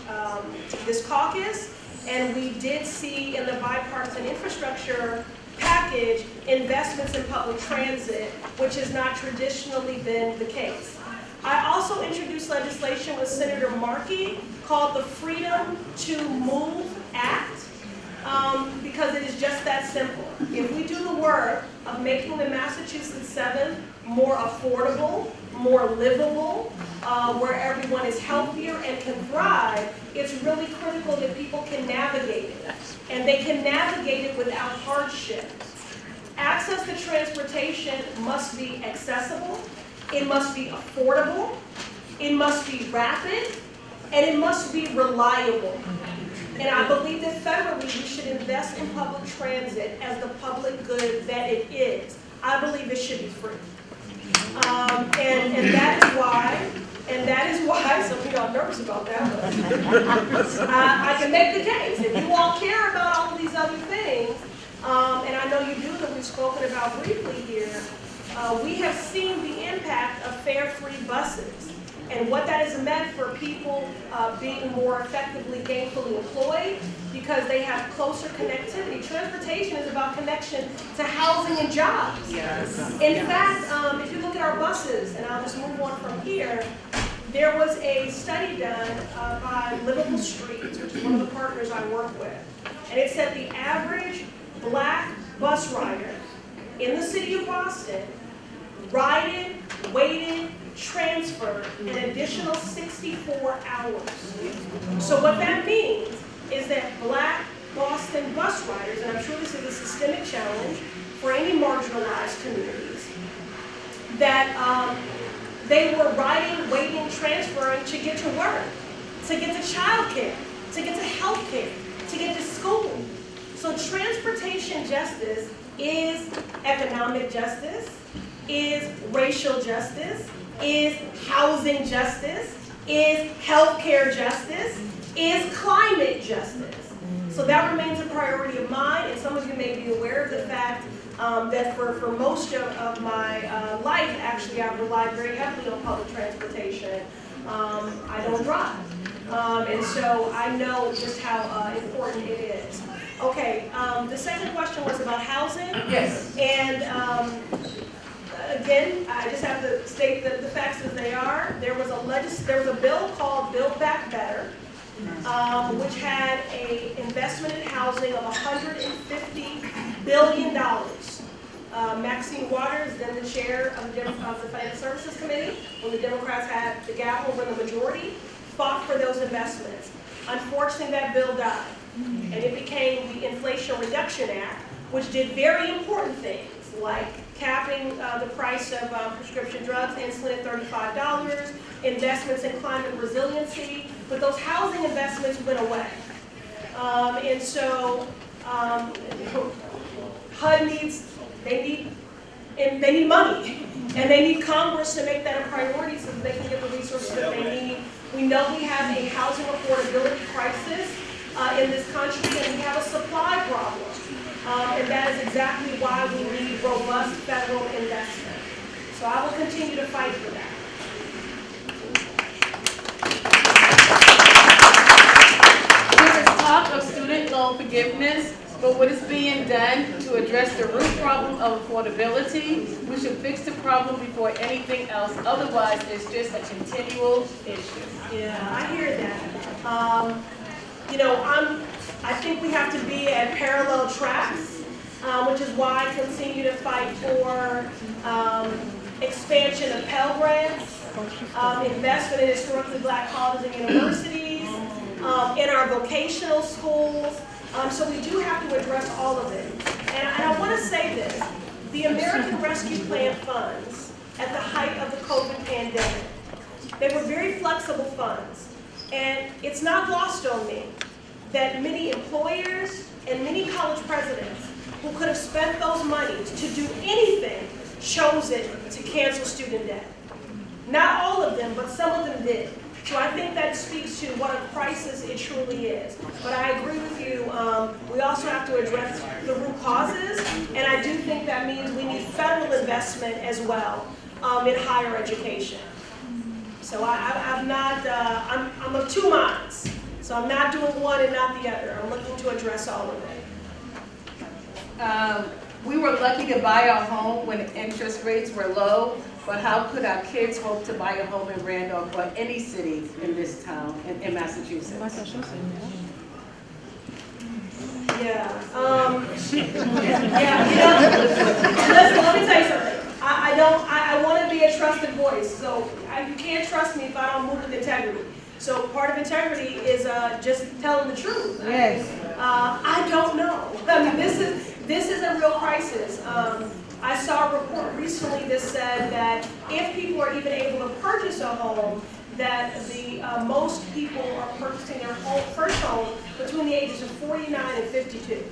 this caucus. And we did see in the bipartisan infrastructure package investments in public transit, which has not traditionally been the case. I also introduced legislation with Senator Markey called the Freedom to Move Act, because it is just that simple. If we do the work of making the Massachusetts 7th more affordable, more livable, where everyone is healthier and can thrive, it's really critical that people can navigate it. And they can navigate it without hardship. Access to transportation must be accessible, it must be affordable, it must be rapid, and it must be reliable. And I believe that federally we should invest in public transit as the public good that it is. I believe it should be free. And that is why, some of y'all are nervous about that, but I can make the case. If you all care about all of these other things, and I know you do, that we've spoken about briefly here, we have seen the impact of fare-free buses and what that has meant for people being more effectively gainfully employed because they have closer connectivity. Transportation is about connection to housing and jobs. Yes. In fact, if you look at our buses, and I'll just move on from here, there was a study done by Livable Streets, which is one of the partners I work with, and it said the average Black bus rider in the city of Boston rided, waited, transferred an additional 64 hours. So what that means is that Black Boston bus riders, and I'm sure this is a systemic challenge for any marginalized communities, that they were riding, waiting, transferring to get to work, to get to childcare, to get to healthcare, to get to school. So transportation justice is economic justice, is racial justice, is housing justice, is healthcare justice, is climate justice. So that remains a priority of mine, and some of you may be aware of the fact that for most of my life, actually, I've relied very heavily on public transportation. I don't drive. And so I know just how important it is. Okay, the second question was about housing. Yes. And again, I just have to state the facts as they are. There was a bill called Build Back Better, which had an investment in housing of $150 billion. Maxine Waters, then the chair of the Financial Services Committee, when the Democrats had the gavel, when the majority, fought for those investments. Unfortunately, that bill died, and it became the Inflation Reduction Act, which did very important things, like capping the price of prescription drugs, insulin at $35, investments in climate resiliency, but those housing investments went away. And so HUD they need money, and they need Congress to make that a priority so that they can get the resources that they need. We know we have a housing affordability crisis in this country, and we have a supply problem. And that is exactly why we need robust federal investment. So I will continue to fight for that. There is talk of student loan forgiveness, but what is being done to address the root problem of affordability? We should fix the problem before anything else. Otherwise, it's just a continual issue. Yeah, I hear that. I think we have to be at parallel tracks, which is why I continue to fight for expansion of Pell Grants, investment in historically black colleges and universities, in our vocational schools. So we do have to address all of it. And I want to say this, the American Rescue Plan funds at the height of the COVID pandemic, they were very flexible funds. And it's not lost on me that many employers and many college presidents who could have spent those monies to do anything chose it to cancel student debt. Not all of them, but some of them did. So I think that speaks to what a crisis it truly is. But I agree with you, we also have to address the root causes, and I do think that means we need federal investment as well in higher education. So I'm of two minds. So I'm not doing one and not the other. I'm looking to address all of it. We were lucky to buy our home when interest rates were low, but how could our kids hope to buy a home in Randolph or any city in this town, in Massachusetts? Yeah. Listen, let me tell you something. I want to be a trusted voice. So you can't trust me if I don't move with integrity. So part of integrity is just telling the truth. Yes. I don't know. I mean, this is a real crisis. I saw a report recently that said that if people are even able to purchase a home, that the most people are purchasing their first home between the ages of 49 and 52.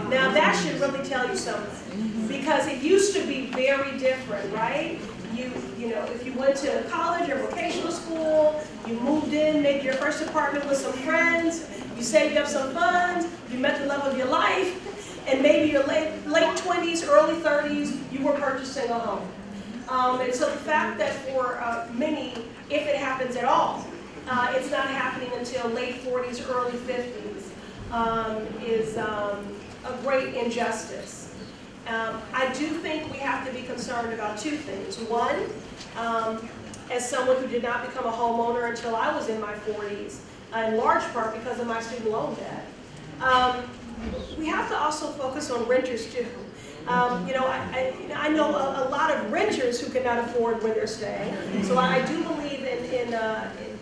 Now that should really tell you something, because it used to be very different, right? You know, if you went to college or vocational school, you moved in, maybe your first apartment with some friends, you saved up some funds, you met the love of your life, and maybe your late 20s, early 30s, you were purchasing a home. And so the fact that for many, if it happens at all, it's not happening until late 40s, early 50s, is a great injustice. I do think we have to be concerned about two things. One, as someone who did not become a homeowner until I was in my 40s, in large part because of my student loan debt, we have to also focus on renters too. I know a lot of renters who cannot afford where they're staying. So I do believe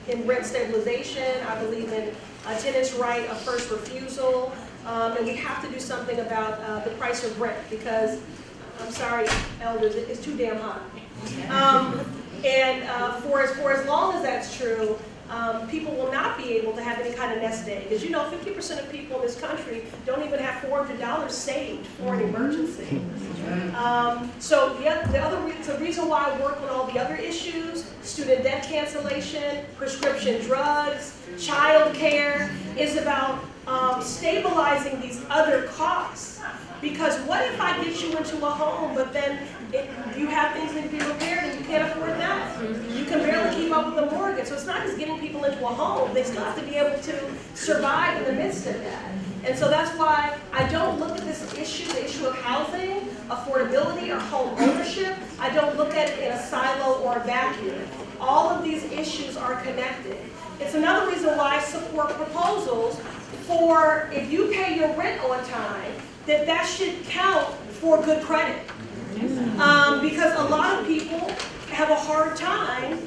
in rent stabilization. I believe in a tenant's right of first refusal. And we have to do something about the price of rent, because, I'm sorry, elders, it's too damn high. And for as long as that's true, people will not be able to have any kind of nest egg. As you know, 50% of people in this country don't even have $400 saved for an emergency. So the reason why I work on all the other issues, student debt cancellation, prescription drugs, child care, is about stabilizing these other costs. Because what if I get you into a home, but then you have things that need to be repaired and you can't afford that? You can barely keep up with the mortgage. So it's not just getting people into a home. They still have to be able to survive in the midst of that. And so that's why I don't look at this issue, the issue of housing, affordability, or home ownership. I don't look at it in a silo or a vacuum. All of these issues are connected. It's another reason why I support proposals for if you pay your rent on time, that should count for good credit. Because a lot of people have a hard time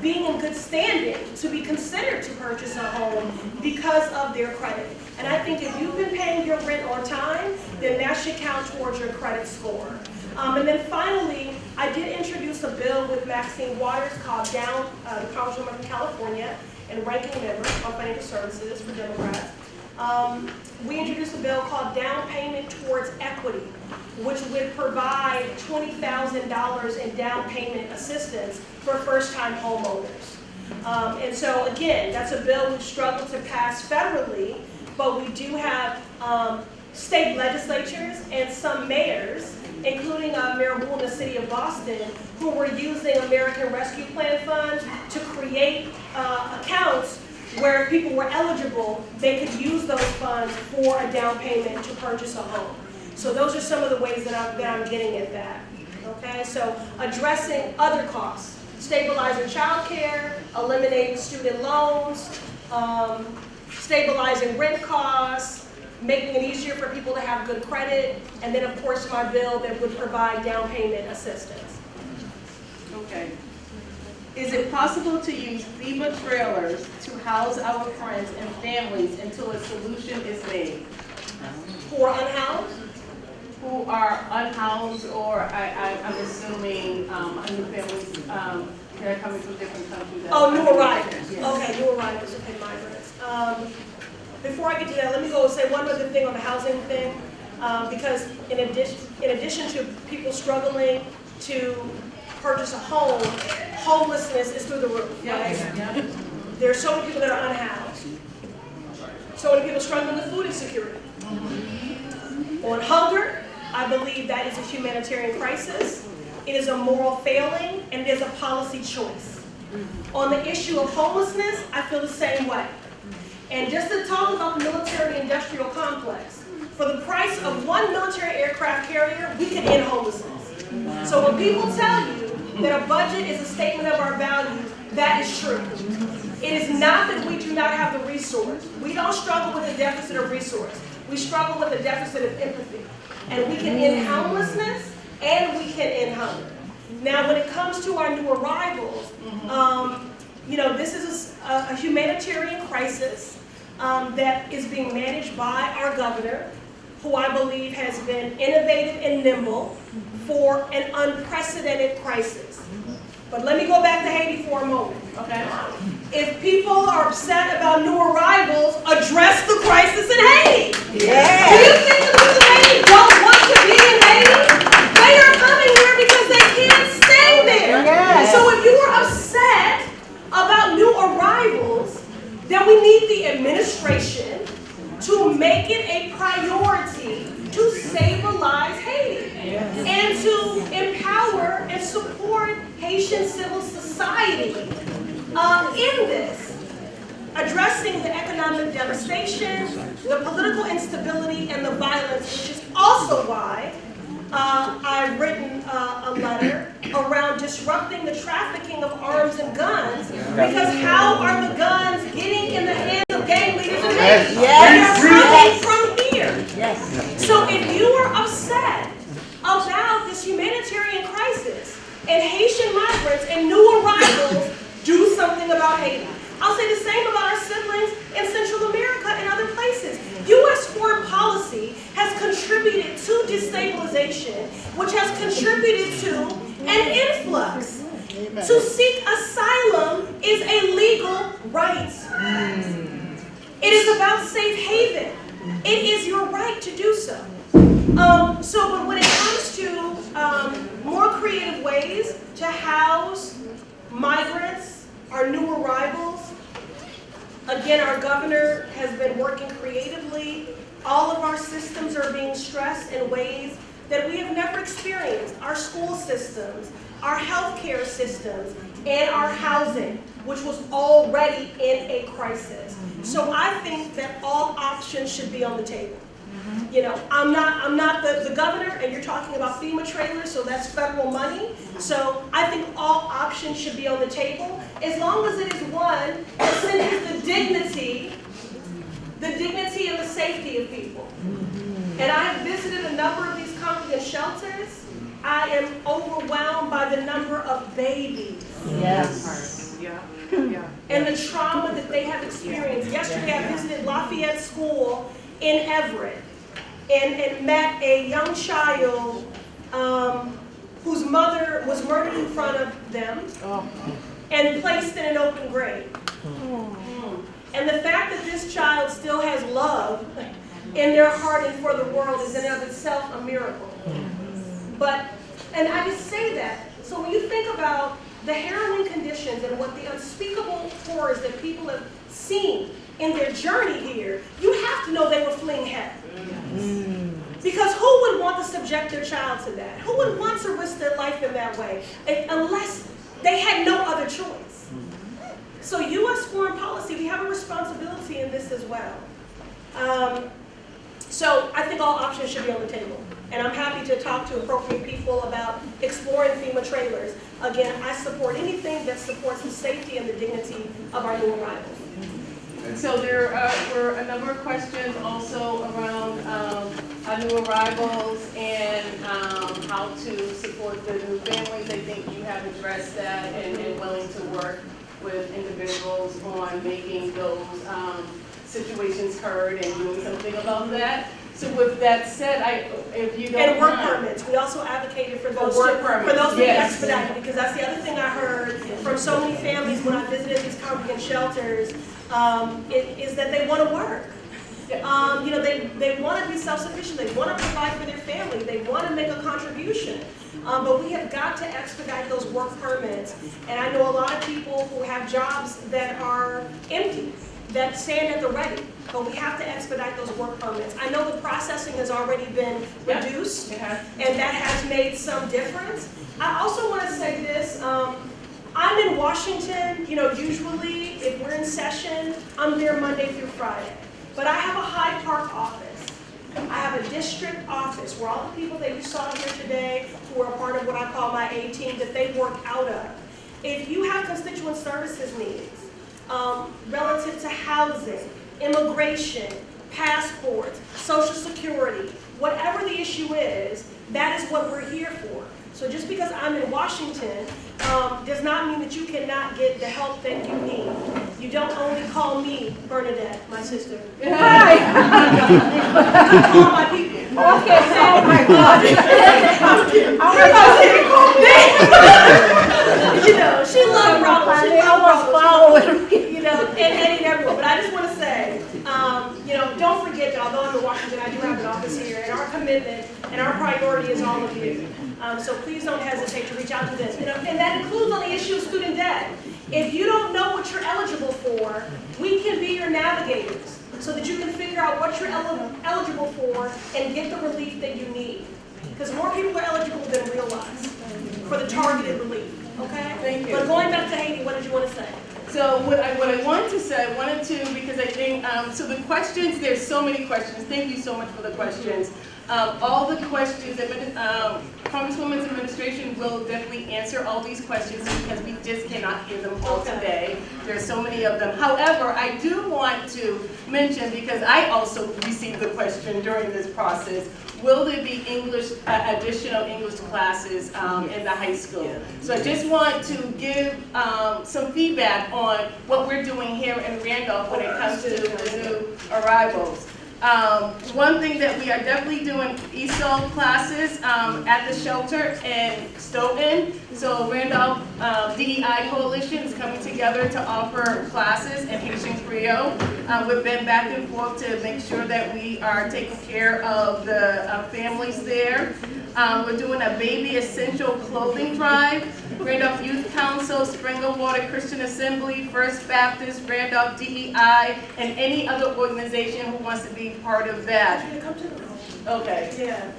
being in good standing to be considered to purchase a home because of their credit. And I think if you've been paying your rent on time, then that should count towards your credit score. And then finally, I did introduce a bill with Maxine Waters called Down, the Congresswoman from California, and ranking member on financial services for Democrats. We introduced a bill called Down Payment Towards Equity, which would provide $20,000 in down payment assistance for first-time homeowners. And so again, that's a bill we've struggled to pass federally, but we do have state legislatures and some mayors, including Mayor Wu in the city of Boston, who were using American Rescue Plan funds to create accounts where if people were eligible, they could use those funds for a down payment to purchase a home. So those are some of the ways that I'm getting at that. Okay, so addressing other costs, stabilizing child care, eliminating student loans, stabilizing rent costs, making it easier for people to have good credit, and then of course my bill that would provide down payment assistance. Okay. Is it possible to use FEMA trailers to house our friends and families until a solution is made? Who are unhoused? Who are unhoused, or I'm assuming new families that are coming from different countries. Oh, new arrivals. Yes. Okay, new arrivals, okay, migrants. Before I get to that, let me go and say one other thing on the housing thing, because in addition to people struggling to purchase a home, homelessness is through the roof, right? Yeah. There are so many people that are unhoused. So many people struggling with food insecurity. On hunger, I believe that is a humanitarian crisis. It is a moral failing, and it is a policy choice. On the issue of homelessness, I feel the same way. And just to talk about the military-industrial complex, for the price of one military aircraft carrier, we could end homelessness. So when people tell you that a budget is a statement of our values, that is true. It is not that we do not have the resource. We don't struggle with a deficit of resource. We struggle with a deficit of empathy. And we can end homelessness, and we can end hunger. Now, when it comes to our new arrivals, this is a humanitarian crisis that is being managed by our governor, who I believe has been innovative and nimble for an unprecedented crisis. But let me go back to Haiti for a moment, okay? If people are upset about new arrivals, address the crisis in Haiti. Yeah. Do you think the people in Haiti don't want to be in Haiti? They are coming here because they can't stay there. Yes. So if you are upset about new arrivals, then we need the administration to make it a priority to stabilize Haiti and to empower and support Haitian civil society in this, addressing the economic devastation, the political instability, and the violence, which is also why I've written a letter around disrupting the trafficking of arms and guns, because how are the guns getting in the hands of gang leaders in Haiti? Yes. They are coming from here. Yes. So if you are upset about this humanitarian crisis and Haitian migrants and new arrivals, do something about Haiti. I'll say the same about our siblings in Central America and other places. U.S. foreign policy has contributed to destabilization, which has contributed to an influx. To seek asylum is a legal about safe haven. It is your right to do so. But when it comes to more creative ways to house migrants, our new arrivals, again, our governor has been working creatively. All of our systems are being stressed in ways that we have never experienced. Our school systems, our healthcare systems, and our housing, which was already in a crisis. So I think that all options should be on the table. You know, I'm not the governor, and you're talking about FEMA trailers, so that's federal money. So I think all options should be on the table, as long as it is one that centers the dignity and the safety of people. And I have visited a number of these congregate shelters. I am overwhelmed by the number of babies. Yes. Yeah. And the trauma that they have experienced. Yesterday I visited Lafayette School in Everett and met a young child whose mother was murdered in front of them and placed in an open grave. And the fact that this child still has love in their heart and for the world is in and of itself a miracle. And I just say that, so when you think about the harrowing conditions and what the unspeakable horrors that people have seen in their journey here, you have to know they were fleeing hell. Because who would want to subject their child to that? Who would want to risk their life in that way unless they had no other choice? So U.S. foreign policy, we have a responsibility in this as well. So I think all options should be on the table. And I'm happy to talk to appropriate people about exploring FEMA trailers. Again, I support anything that supports the safety and the dignity of our new arrivals. So there were a number of questions also around our new arrivals and how to support the new families. I think you have addressed that and willing to work with individuals on making those situations heard and doing something about that. So with that said, if you don't And work mind, permits. We also advocated for those work to permits, be yes. expedited, because that's the other thing I heard from so many families when I visited these congregate shelters, is that they want to work. You know, they want to be self-sufficient. They want to provide for their family. They want to make a contribution. But we have got to expedite those work permits. And I know a lot of people who have jobs that are empty, that stand at the ready. But we have to expedite those work permits. I know the processing has already been reduced, and that has made some difference. I also want to say this. I'm in Washington, you know, usually if we're in session, I'm there Monday through Friday. But I have a Hyde Park office. I have a district office where all the people that you saw here today who are part of what I call my A team, that they work out of. If you have constituent services needs relative to housing, immigration, passports, Social Security, whatever the issue is, that is what we're here for. So just because I'm in Washington does not mean that you cannot get the help that you need. You don't only call me Bernadette, my sister. Hi! You can call my people. Okay, oh my God. You know, she loves problems. She loves problems. You know, and everyone. But I just want to say, you know, don't forget that although I'm in Washington, I do have an office here, and our commitment and our priority is all of you. So please don't hesitate to reach out to this. And that includes on the issue of student debt. If you don't know what you're eligible for, we can be your navigators so that you can figure out what you're eligible for and get the relief that you need. Because more people are eligible than realize for the targeted relief. Okay? Thank you. But going back to Haiti, what did you want to say? So what I wanted to say, I wanted to, because I think, so the questions, there's so many questions. Thank you so much for the questions. All the questions, Congresswoman's administration will definitely answer all these questions because we just cannot hear them all today. There are so many of them. However, I do want to mention, because I also received the question during this process, will there be additional English classes in the high school? So I just want to give some feedback on what we're doing here in Randolph when it comes to the new arrivals. One thing that we are definitely doing ESOL classes at the shelter in Stoughton. So Randolph DEI Coalition is coming together to offer classes in Haitian Creole. We've been back and forth to make sure that we are taking care of the families there. We're doing a baby essential clothing drive. Randolph Youth Council, Springer Water Christian Assembly, First Baptist, Randolph DEI, and any other organization who wants to be part of that. Okay. Yeah.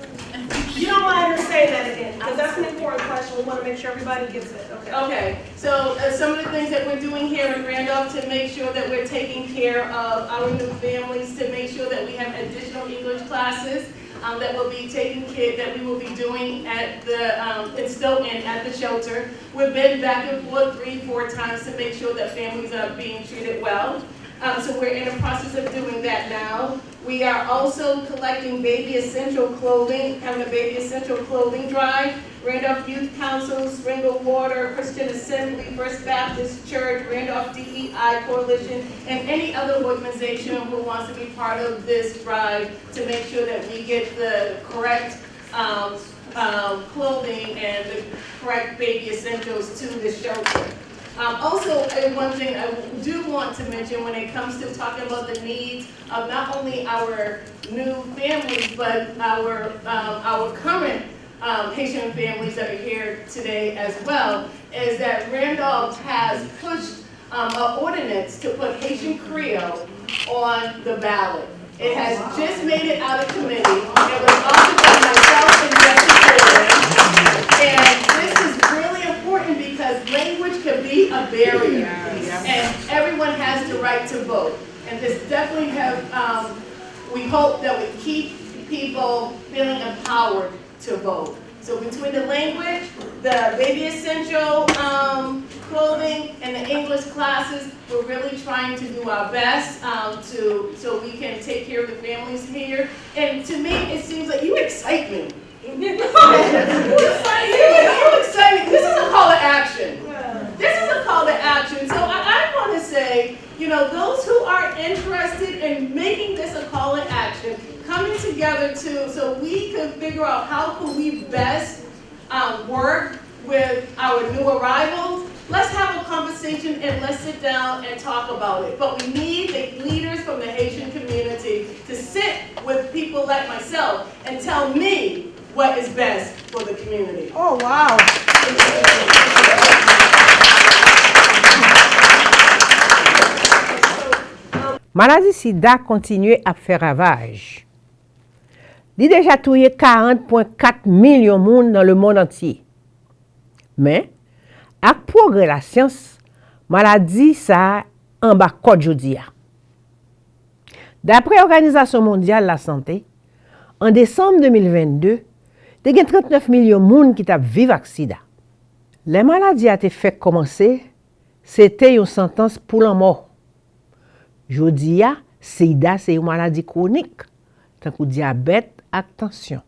You don't mind her saying that again, because that's an important question. We want to make sure everybody gets it. Okay. Okay. So some of the things that we're doing here in Randolph to make sure that we're taking care of our new families, to make sure that we have additional English classes that will be taking care, that we will be doing at the in Stoughton at the shelter. We've been back and forth 3-4 times to make sure that families are being treated well. So we're in the process of doing that now. We are also collecting baby essential clothing, having a baby essential clothing drive. Randolph Youth Council, Springer Water, Christian Assembly, First Baptist Church, Randolph DEI Coalition, and any other organization who wants to be part of this drive to make sure that we get the correct clothing and the correct baby essentials to the shelter. Also, one thing I do want to mention when it comes to talking about the needs of not only our new families, but our current Haitian families that are here today as well, is that Randolph has pushed an ordinance to put Haitian Creole on the ballot. It has just made it out of committee. It was offered by myself and Jesse Ford. And this is really important because language can be a barrier. And everyone has the right to vote. And this definitely we hope that we keep people feeling empowered to vote. So between the language, the baby essential clothing, and the English classes, we're really trying to do our best so we can take care of the families here. And to me, it seems like you excite me. You excite me. This is a call to action. This is a call to action. So I want to say, those who are interested in making this a call to action, coming together so we can figure out how can we best work with our new arrivals. Let's have a conversation and let's sit down and talk about it. But we need the leaders from the Haitian community to sit with people like myself and tell me what is best for the community. Oh, wow. Maladie sida continue à faire ravage. Li déjà touye 40,4 millions de monde dans le monde entier. Mais, avec progrès la science, maladie ça en bas code jodi a. D'après l'Organisation mondiale de la santé, en décembre 2022, il y a 39 millions de monde qui t'a vive avec sida. Les maladies a été fait commencer, c'était une sentence pour la mort. Jodi a, sida c'est une maladie chronique, tant que diabète et tension,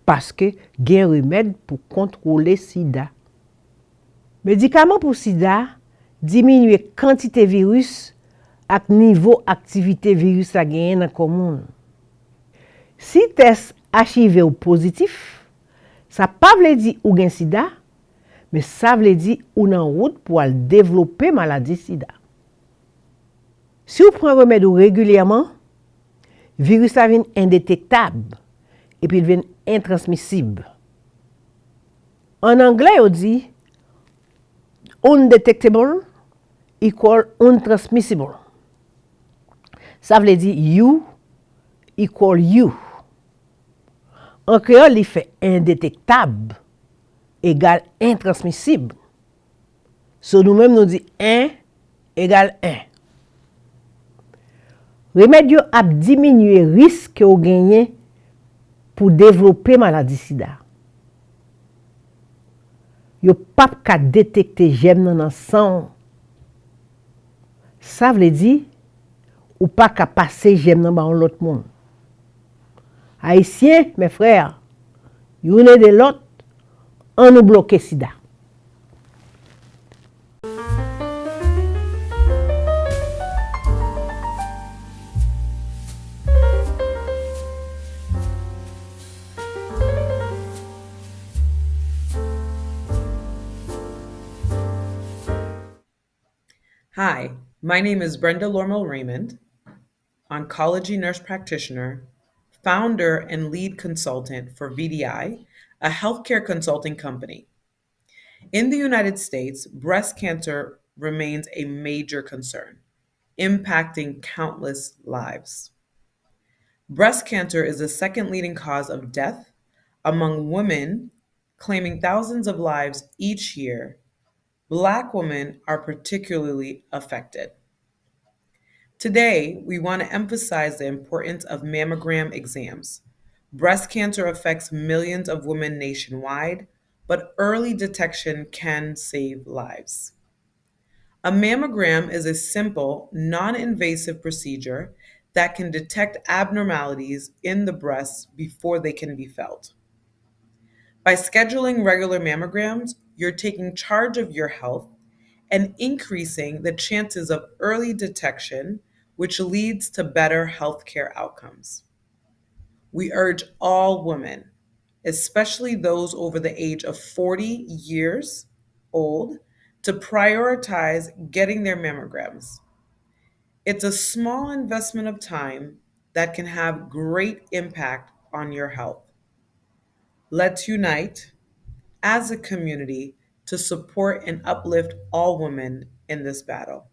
parce que il y a un remède pour contrôler sida. Médicaments pour sida diminuent quantité virus et niveau activité virus a gagné dans commun. Si test HIV ou positif, ça pas veut dire ou gen sida, mais ça veut dire ou en route pour développer maladie sida. Si vous prenez un remède régulièrement, le virus devient indétectable et puis il devient intransmissible. En anglais, on dit undetectable equal untransmissible. Ça veut dire you equal you. En créole, il fait indétectable égale intransmissible. So nous-mêmes, nous dit 1 égale 1. Remède a diminué le risque au gagné pour développer maladie sida. Yo pas ka détecter gène dans sang. Ça veut dire ou pas ka passer gène dans l'autre monde. Haïtiens, mes frères, yon de l'autre, on nous bloque sida. Hi, my name is Brenda Lormel Raymond, oncology nurse practitioner, founder and lead consultant for VDI, a healthcare consulting company. In the United States, breast cancer remains a major concern, impacting countless lives. Breast cancer is the second leading cause of death among women, claiming thousands of lives each year. Black women are particularly affected. Today, we want to emphasize the importance of mammogram exams. Breast cancer affects millions of women nationwide, but early detection can save lives. A mammogram is a simple, non invasive procedure that can detect abnormalities in the breasts before they can be felt. By scheduling regular mammograms, you're taking charge of your health and increasing the chances of early detection, which leads to better healthcare outcomes. We urge all women, especially those over the age of 40 years old, to prioritize getting their mammograms. It's a small investment of time that can have great impact on your health. Let's unite as a community to support and uplift all women in this battle.